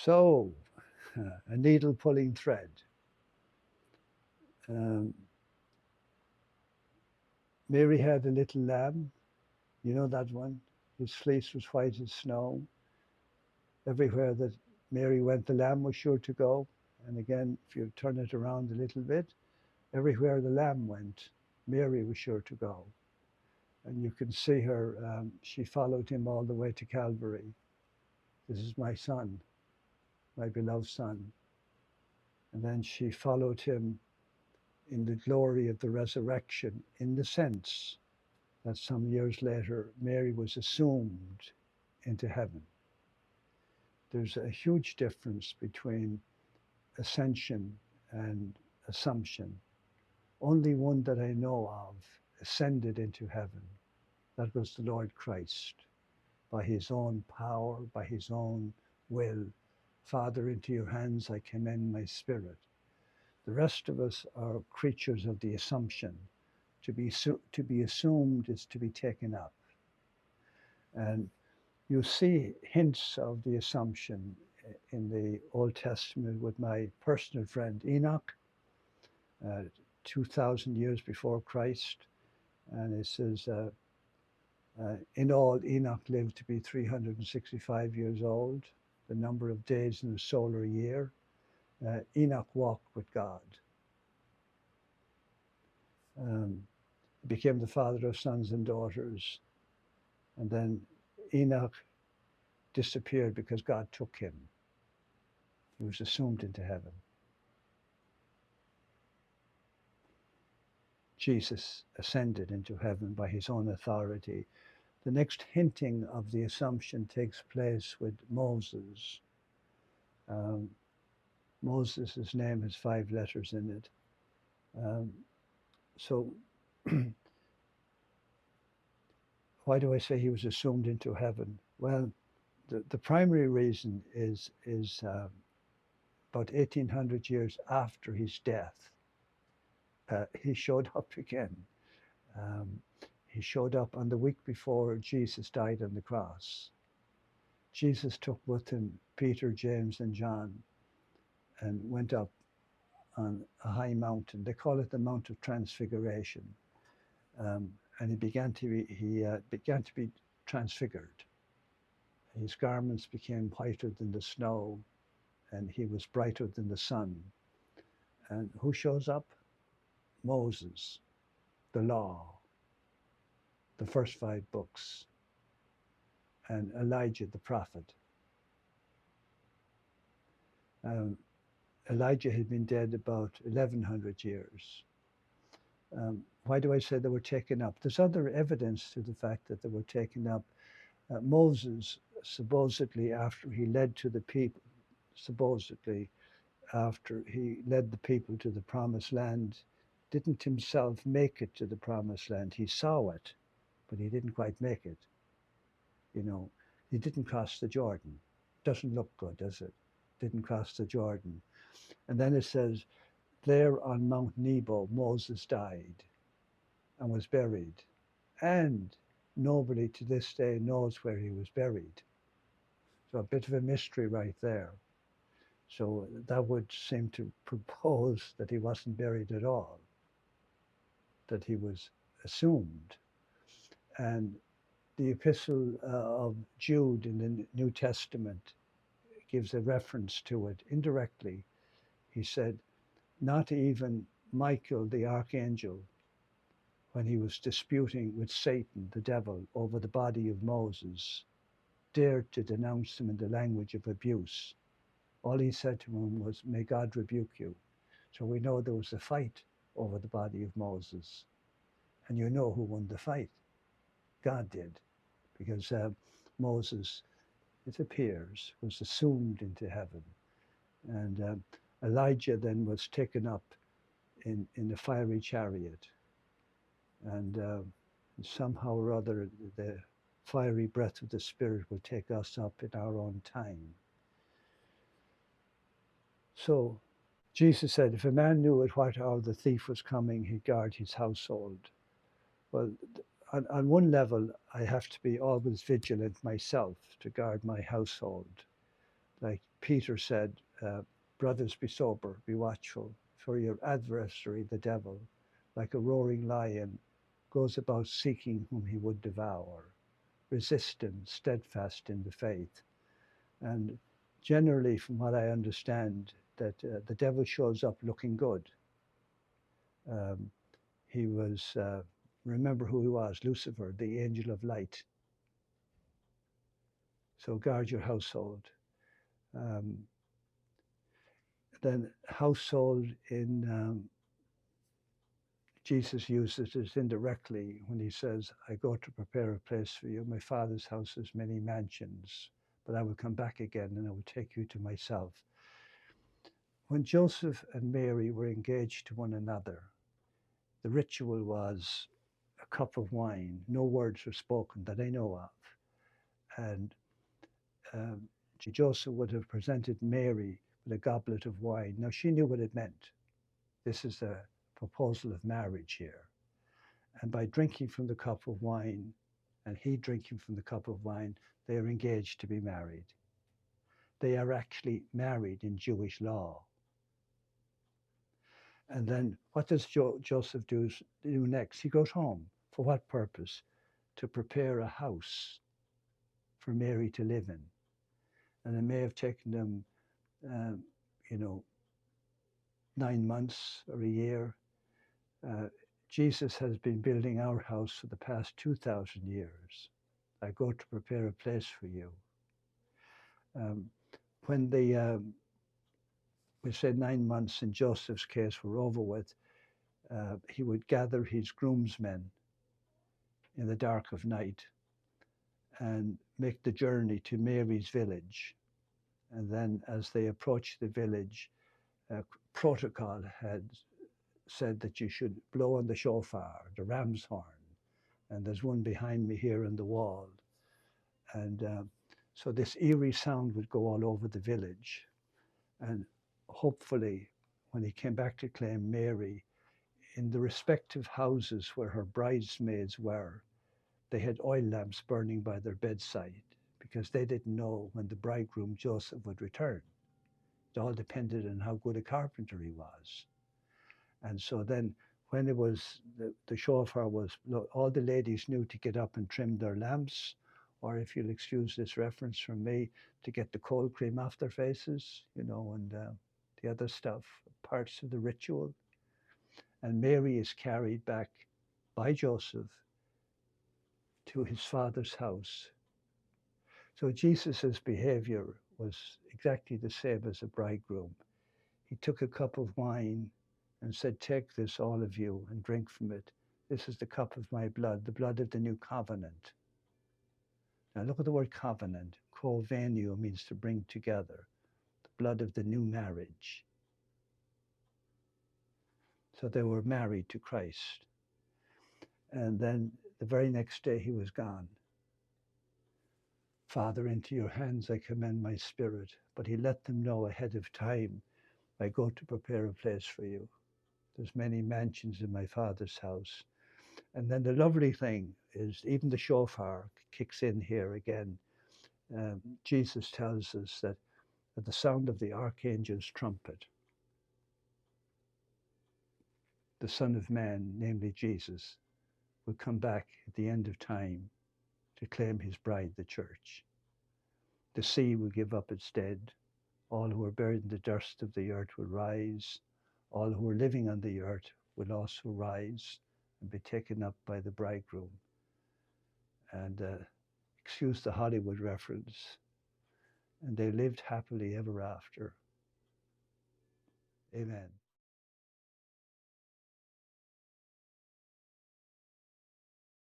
So, a needle pulling thread. Um, Mary had a little lamb. You know that one? His fleece was white as snow. Everywhere that Mary went, the lamb was sure to go. And again, if you turn it around a little bit, everywhere the lamb went, Mary was sure to go. And you can see her, she followed him all the way to Calvary. This is my son, my beloved son. And then she followed him in the glory of the resurrection, in the sense that some years later, Mary was assumed into heaven. There's a huge difference between ascension and assumption. Only one that I know of ascended into heaven. That was the Lord Christ, by his own power, by his own will. Father, into your hands I commend my spirit. The rest of us are creatures of the assumption. To be assumed is to be taken up. And you see hints of the assumption in the Old Testament with my personal friend Enoch, uh, 2,000 years before Christ. And it says, in all, Enoch lived to be 365 years old, the number of days in a solar year. Enoch walked with God. He became the father of sons and daughters. And then Enoch disappeared because God took him. He was assumed into heaven. Jesus ascended into heaven by his own authority. The next hinting of the assumption takes place with Moses. Moses' name has 5 letters in it. So why do I say he was assumed into heaven? Well, the primary reason is about 1800 years after his death, he showed up again. He showed up on the week before Jesus died on the cross. Jesus took with him Peter, James, and John and went up on a high mountain. They call it the Mount of Transfiguration. And he began to be transfigured. His garments became whiter than the snow, and he was brighter than the sun. And who shows up? Moses, the law, the first 5 books, and Elijah the prophet. Elijah had been dead about 1100 years. Why do I say they were taken up? There's other evidence to the fact that they were taken up. Moses, supposedly after he led to the people, after he led the people to the promised land, didn't himself make it to the promised land. He saw it, but he didn't quite make it. You know, he didn't cross the Jordan. Doesn't look good, does it? Didn't cross the Jordan. And then it says, there on Mount Nebo, Moses died and was buried. And nobody to this day knows where he was buried. So a bit of a mystery right there. So that would seem to propose that he wasn't buried at all, that he was assumed. And the epistle of Jude in the New Testament gives a reference to it indirectly. He said, not even Michael the archangel, when he was disputing with Satan, the devil, over the body of Moses, dared to denounce him in the language of abuse. All he said to him was, may God rebuke you. So we know there was a fight over the body of Moses. And you know who won the fight? God did. Because Moses, it appears, was assumed into heaven. And Elijah then was taken up in a fiery chariot. And somehow or other, the fiery breath of the Spirit will take us up in our own time. So Jesus said, if a man knew at what hour the thief was coming, he'd guard his household. Well, on one level, I have to be always vigilant myself to guard my household. Like Peter said, brothers, be sober, be watchful, for your adversary, the devil, like a roaring lion, goes about seeking whom he would devour. Resist him, steadfast in the faith. And generally, from what I understand, that the devil shows up looking good. Um, he was, remember who he was, Lucifer, the angel of light. So guard your household. Um, then household in Jesus uses it indirectly when he says, I go to prepare a place for you. My Father's house has many mansions, but I will come back again and I will take you to myself. When Joseph and Mary were engaged to one another, the ritual was a cup of wine. No words were spoken that I know of. And um, Joseph would have presented Mary with a goblet of wine. Now she knew what it meant. This is a proposal of marriage here. And by drinking from the cup of wine, and he drinking from the cup of wine, they are engaged to be married. They are actually married in Jewish law. And then what does Joseph do next? He goes home. For what purpose? To prepare a house for Mary to live in. And it may have taken them, um, you know, 9 months or a year. Jesus has been building our house for the past 2,000 years. I go to prepare a place for you. When we said 9 months in Joseph's case were over with, he would gather his groomsmen in the dark of night and make the journey to Mary's village. And then as they approached the village, protocol had said that you should blow on the shofar, the ram's horn. And there's one behind me here on the wall. And so this eerie sound would go all over the village. And hopefully, when he came back to claim Mary, in the respective houses where her bridesmaids were, they had oil lamps burning by their bedside because they didn't know when the bridegroom Joseph would return. It all depended on how good a carpenter he was. And so then when it was, the shofar was, all the ladies knew to get up and trim their lamps, or if you'll excuse this reference from me, to get the cold cream off their faces, and the other stuff, parts of the ritual. And Mary is carried back by Joseph to his father's house. So Jesus' behavior was exactly the same as a bridegroom. He took a cup of wine and said, take this, all of you, and drink from it. This is the cup of my blood, the blood of the new covenant. Now look at the word covenant. Kovenio means to bring together. The blood of the new marriage. So they were married to Christ. And then the very next day he was gone. Father, into your hands I commend my spirit. But he let them know ahead of time, I go to prepare a place for you. There's many mansions in my Father's house. And then the lovely thing is even the shofar kicks in here again. Jesus tells us that at the sound of the archangel's trumpet, the Son of Man, namely Jesus, will come back at the end of time to claim his bride, the church. The sea will give up its dead. All who are buried in the dust of the earth will rise. All who are living on the earth will also rise and be taken up by the bridegroom. And excuse the Hollywood reference. And they lived happily ever after. Amen.